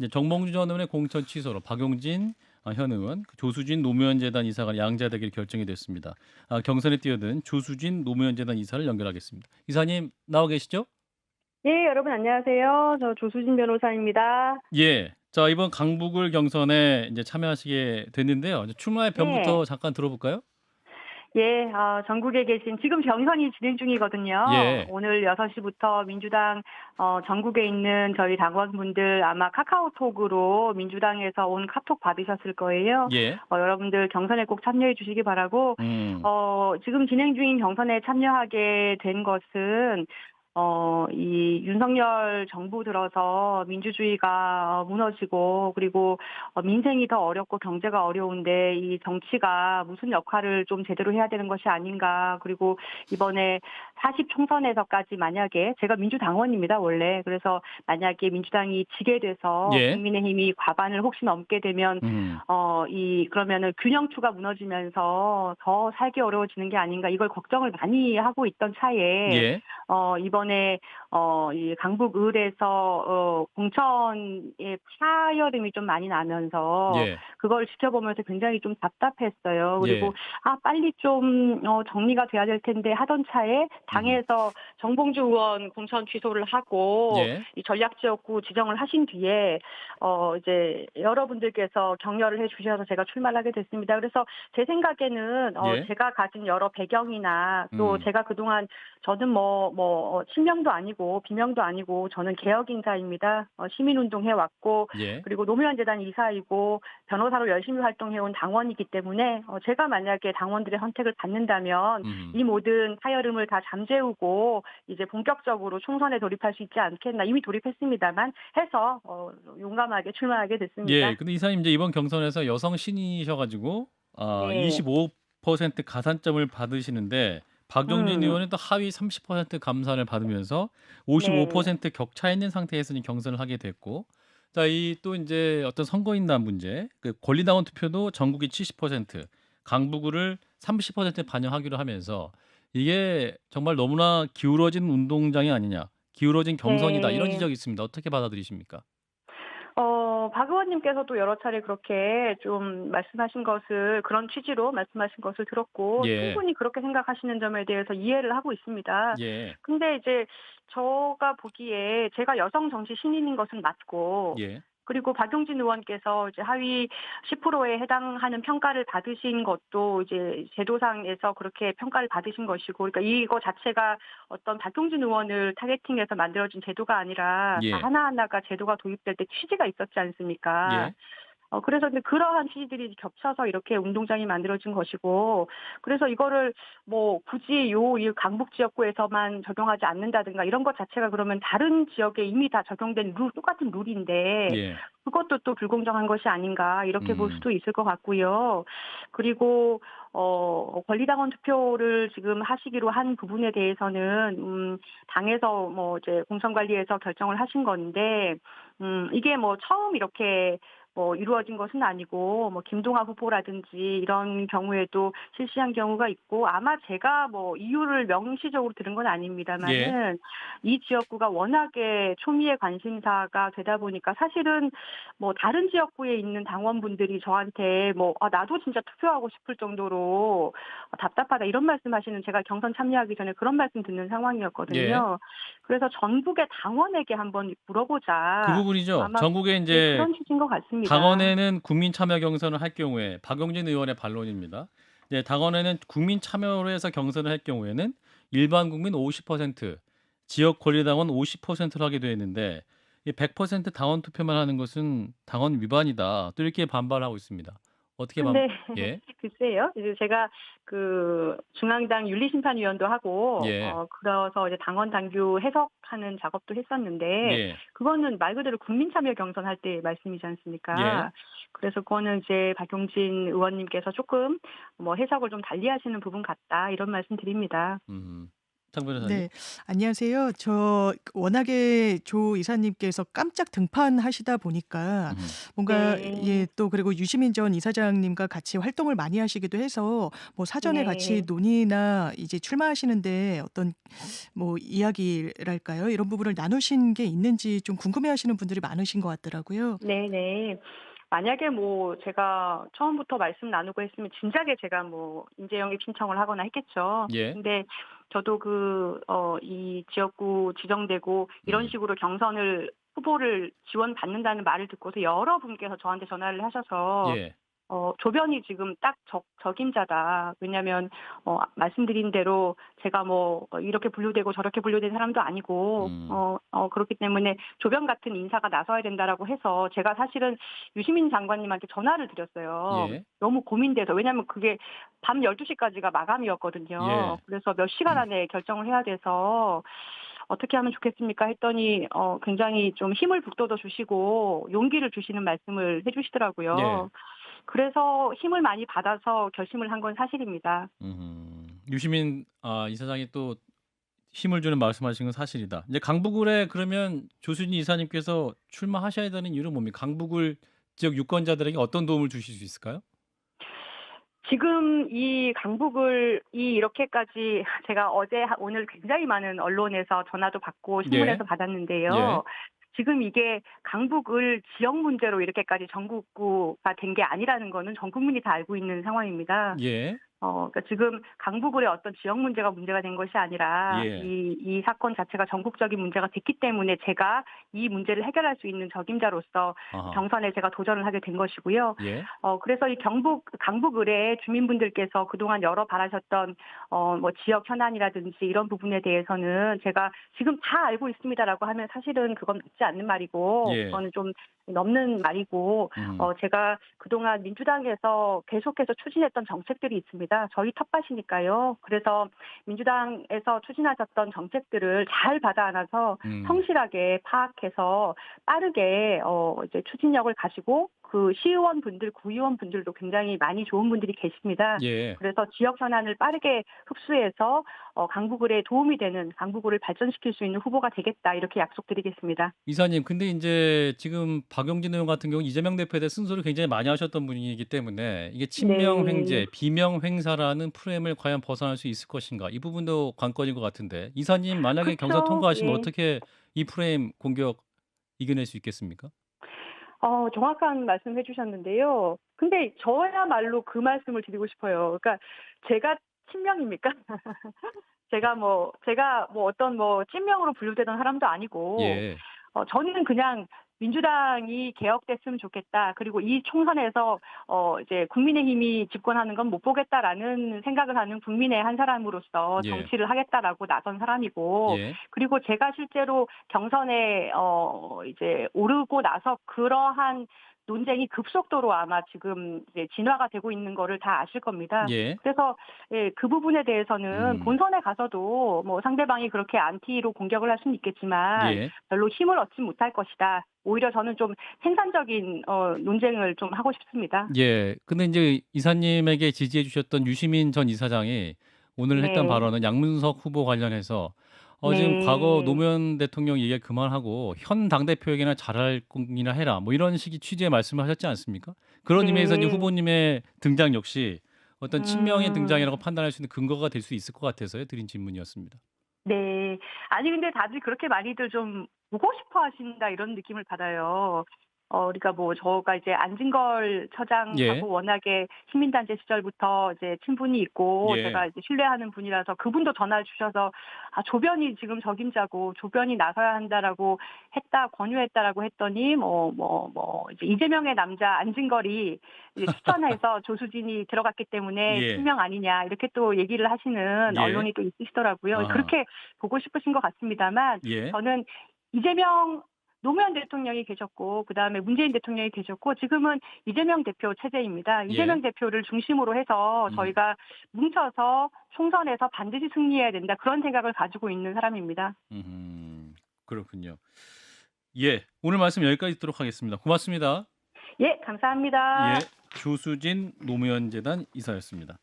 이제 정몽주 전 의원의 공천 취소로 박용진 현 의원, 그 조수진 노무현재단 이사가 양자되기로 결정이 됐습니다. 경선에 뛰어든 조수진 노무현재단 이사를 연결하겠습니다. 이사님 나와 계시죠? 예, 여러분 안녕하세요. 저 조수진 변호사입니다. 예. 자, 이번 강북을 경선에 이제 참여하시게 됐는데요. 이제 출마의 네. 변부터 잠깐 들어볼까요? 예, 전국에 계신 지금 경선이 진행 중이거든요. 예. 오늘 6시부터 민주당 전국에 있는 저희 당원분들 아마 카카오톡으로 민주당에서 온 카톡 받으셨을 거예요. 예. 여러분들 경선에 꼭 참여해 주시기 바라고 음. 지금 진행 중인 경선에 참여하게 된 것은 이 윤석열 정부 들어서 민주주의가 무너지고 그리고 민생이 더 어렵고 경제가 어려운데 이 정치가 무슨 역할을 좀 제대로 해야 되는 것이 아닌가. 그리고 이번에 40 총선에서까지 만약에 제가 민주당원입니다, 원래. 그래서 만약에 민주당이 지게 돼서 예. 국민의힘이 과반을 혹시 넘게 되면 음. 그러면은 균형추가 무너지면서 더 살기 어려워지는 게 아닌가. 이걸 걱정을 많이 하고 있던 차에 예. 이번에 이 강북을에서 공천의 파열음이 좀 많이 나면서 예. 그걸 지켜보면서 굉장히 좀 답답했어요. 그리고 예. 빨리 좀 정리가 돼야 될 텐데 하던 차에 음. 당에서 정봉주 의원 공천 취소를 하고 예. 이 전략지역구 지정을 하신 뒤에 이제 여러분들께서 격려를 해 주셔서 제가 출마를 하게 됐습니다. 그래서 제 생각에는 예. 제가 가진 여러 배경이나 또 음. 제가 그동안 저는 친명도 아니고 비명도 아니고 저는 개혁 인사입니다. 시민운동 해왔고 예. 그리고 노무현재단 이사이고 변호사로 열심히 활동해온 당원이기 때문에 제가 만약에 당원들의 선택을 받는다면 음. 이 모든 파열음을 다 잠재우고 이제 본격적으로 총선에 돌입할 수 있지 않겠나. 이미 돌입했습니다만 해서 용감하게 출마하게 예. 됐습니다. 근데 이사님 이제 이번 경선에서 여성 신이셔 가지고 네. 25% 가산점을 받으시는데 박용진 음. 의원은 또 하위 30% 감산을 받으면서 네. 55% 격차 있는 상태에서 이제 경선을 하게 됐고, 자, 이 또 인제 어떤 선거인단 문제, 그 권리당원 투표도 전국이 70%, 강북구를 30% 반영하기로 하면서 이게 정말 너무나 기울어진 운동장이 아니냐, 기울어진 경선이다, 이런 네. 지적이 있습니다. 어떻게 받아들이십니까? 박 의원님께서도 여러 차례 그렇게 좀 말씀하신 것을 그런 취지로 말씀하신 것을 들었고 예. 충분히 그렇게 생각하시는 점에 대해서 이해를 하고 있습니다. 예. 근데 이제 제가 보기에 제가 여성 정치 신인인 것은 맞고 예. 그리고 박용진 의원께서 이제 하위 10%에 해당하는 평가를 받으신 것도 이제 제도상에서 그렇게 평가를 받으신 것이고, 그러니까 이거 자체가 어떤 박용진 의원을 타겟팅해서 만들어진 제도가 아니라 다 예. 하나하나가 제도가 도입될 때 취지가 있었지 않습니까? 예. 그래서 근데 그러한 취지들이 겹쳐서 이렇게 운동장이 만들어진 것이고, 그래서 이거를 굳이 이 강북 지역구에서만 적용하지 않는다든가 이런 것 자체가 그러면 다른 지역에 이미 다 적용된 똑같은 룰인데 예. 그것도 또 불공정한 것이 아닌가 이렇게 볼 음. 수도 있을 것 같고요. 그리고 권리당원 투표를 지금 하시기로 한 부분에 대해서는 당에서 이제 공천관리에서 결정을 하신 건데 이게 처음 이렇게 이루어진 것은 아니고 김동완 후보라든지 이런 경우에도 실시한 경우가 있고 아마 제가 이유를 명시적으로 들은 건 예. 아닙니다만은 이 지역구가 워낙에 초미의 관심사가 되다 보니까 사실은 다른 지역구에 있는 당원분들이 저한테 나도 진짜 투표하고 싶을 정도로 답답하다 이런 말씀하시는 제가 경선 참여하기 전에 그런 말씀 듣는 예. 상황이었거든요. 그래서 전국의 당원에게 한번 그 물어보자. 부분이죠. 아마 전국에 예, 인제 그런 취지인 것 같습니다. 당원에는 국민 참여 경선을 할 경우에 박용진 의원의 반론입니다. 이제 당원에는 국민 참여로 해서 경선을 할 경우에는 일반 국민 50%, 지역 권리당원 50%를 하게 되어 있는데 이 100% 당원 투표만 하는 것은 당원 위반이다. 또 이렇게 반발하고 있습니다. 어떻게 반 근데 예. 글쎄요. 이제 제가 그 중앙당 윤리심판위원도 하고 예. 그래서 이제 당원 당규 해석하는 작업도 했었는데 예. 그거는 말 그대로 국민 참여 경선할 때 말씀이지 예. 않습니까? 그래서 그거는 이제 박용진 의원님께서 조금 해석을 좀 달리 하시는 부분 같다 이런 말씀 드립니다. 음. 장 변호사님. 네. 안녕하세요. 저 워낙에 조 이사님께서 깜짝 등판하시다 보니까 음. 뭔가 네. 예 또 그리고 유시민 전 이사장님과 같이 활동을 많이 하시기도 해서 뭐 사전에 같이 네. 논의나 이제 출마하시는데 어떤 뭐 이야기랄까요? 이런 부분을 나누신 게 있는지 좀 궁금해하시는 분들이 많으신 것 같더라고요. 네네. 만약에 뭐 제가 처음부터 말씀 나누고 했으면 진작에 제가 뭐 인재 영입 신청을 하거나 했겠죠. 예. 근데 저도 이 지역구 지정되고 이런 음. 식으로 경선을 후보를 지원받는다는 말을 듣고서 여러 분께서 저한테 전화를 하셔서 예. 조변이 지금 딱 적임자다. 왜냐면 말씀드린 대로 제가 뭐 이렇게 분류되고 저렇게 분류된 사람도 아니고 음. 그렇기 때문에 조변 같은 인사가 나서야 된다라고 해서 제가 사실은 유시민 장관님한테 전화를 드렸어요. 예. 너무 고민돼서. 왜냐면 그게 밤 12 시까지가 마감이었거든요. 예. 그래서 몇 시간 안에 결정을 해야 돼서 "어떻게 하면 좋겠습니까?" 했더니 굉장히 좀 힘을 북돋워 주시고 용기를 주시는 말씀을 해 예. 주시더라고요. 그래서 힘을 많이 받아서 결심을 한 건 사실입니다. 유시민 이사장이 또 힘을 주는 말씀하신 건 사실이다. 이제 강북을에 그러면 조순희 이사님께서 출마하셔야 되는 이유는 뭡니까? 강북을 지역 유권자들에게 어떤 도움을 주실 수 있을까요? 지금 이 강북을 이렇게까지 제가 오늘 굉장히 많은 언론에서 전화도 받고 예. 신문에서 예. 받았는데요. 지금 이게 강북을 지역 문제로 이렇게까지 전국구가 된 게 아니라는 거는 전 국민이 다 알고 있는 상황입니다. 예. 그러니까 지금 강북을의 어떤 지역 문제가 된 것이 아니라 예. 이 사건 자체가 전국적인 문제가 됐기 때문에 제가 이 문제를 해결할 수 있는 적임자로서 아하. 경선에 제가 도전을 하게 된 것이고요. 예. 그래서 이 강북 의뢰 주민분들께서 그동안 여러 바라셨던 뭐 지역 현안이라든지 이런 부분에 대해서는 제가 지금 다 알고 있습니다라고 하면 사실은 그건 맞지 않는 말이고 예. 그거는 좀 넘는 말이고 음. 제가 그동안 민주당에서 계속해서 추진했던 정책들이 있습니다. 저희 텃밭이니까요. 그래서 민주당에서 추진하셨던 정책들을 잘 받아 안아서 음. 성실하게 파악해서 빠르게 이제 추진력을 가지고 그 시의원분들, 구의원분들도 굉장히 많이 좋은 분들이 계십니다. 예. 그래서 지역 현안을 빠르게 흡수해서 강북을에 도움이 되는 강북을을 발전시킬 수 있는 후보가 되겠다 이렇게 약속드리겠습니다. 이사님 근데 인제 지금 박용진 의원 같은 경우는 이재명 대표에 대해 쓴소리를 굉장히 많이 하셨던 분이기 때문에 이게 친명 네. 횡재, 비명 횡사라는 프레임을 과연 벗어날 수 있을 것인가? 이 부분도 관건인 것 같은데 이사님 만약에 경선 그쵸. 통과하시면 예. 어떻게 이 프레임 공격 이겨낼 수 있겠습니까? 정확한 말씀 해 주셨는데요. 근데 저야말로 그 말씀을 드리고 싶어요. 그러니까 제가 친명입니까? 제가 뭐 어떤 뭐 찐명으로 분류되던 사람도 아니고 예. 저는 그냥 '민주당이 개혁됐으면 좋겠다. 그리고 이 총선에서 이제 국민의힘이 집권하는 건 못 보겠다.'라는 생각을 하는 국민의 한 사람으로서 예. '정치를 하겠다.'라고 나선 사람이고 예. 그리고 제가 실제로 경선에 이제 오르고 나서 그러한 논쟁이 급속도로 아마 지금 이제 진화가 되고 있는 거를 다 아실 겁니다. 예. 그래서 예 그 부분에 대해서는 음. 본선에 가서도 뭐 상대방이 그렇게 안티로 공격을 할 수는 있겠지만 예. 별로 힘을 얻지 못할 것이다. 오히려 저는 좀 생산적인 논쟁을 좀 하고 싶습니다. 예. 근데 인제 이사님에게 지지해 주셨던 유시민 전 이사장이 오늘 했던 네. 발언은 양문석 후보 관련해서 지금 과거 네. 노무현 대통령 얘기 그만하고 "현 당대표에게나 잘할 공이나 해라." 뭐 이런 식의 취지의 말씀을 하셨지 않습니까? 그런 의미에서 이제 네. 후보님의 등장 역시 어떤 친명의 음. 등장이라고 판단할 수 있는 근거가 될 수 있을 것 같아서요 드린 질문이었습니다. 네. 아니 근데 다들 그렇게 많이들 좀 보고 싶어 하신다 이런 느낌을 받아요. 그러니까 뭐 저가 이제 안진걸 예. 처장하고 워낙에 시민단체 시절부터 이제 친분이 있고 예. 제가 이제 신뢰하는 분이라서 그분도 전화를 주셔서 "조변이 지금 적임자고 조변이 나서야 한다."라고 권유했다라고 했더니 이제 "이재명의 남자 안진걸이 이제 추천해서 조수진이 들어갔기 때문에 예. 친명 아니냐." 이렇게 또 얘기를 하시는 예. 언론이 또 있으시더라고요. 아하. 그렇게 보고 싶으신 것 같습니다만 예. 저는 이재명 노무현 대통령이 계셨고 그다음에 문재인 대통령이 계셨고 지금은 이재명 대표 체제입니다. 예. 이재명 대표를 중심으로 해서 음. 저희가 뭉쳐서 총선에서 반드시 승리해야 된다. 그런 생각을 가지고 있는 사람입니다. 그렇군요. 예. 오늘 말씀 여기까지 듣도록 하겠습니다. 고맙습니다. 예, 감사합니다. 예. 조수진 노무현 재단 이사였습니다.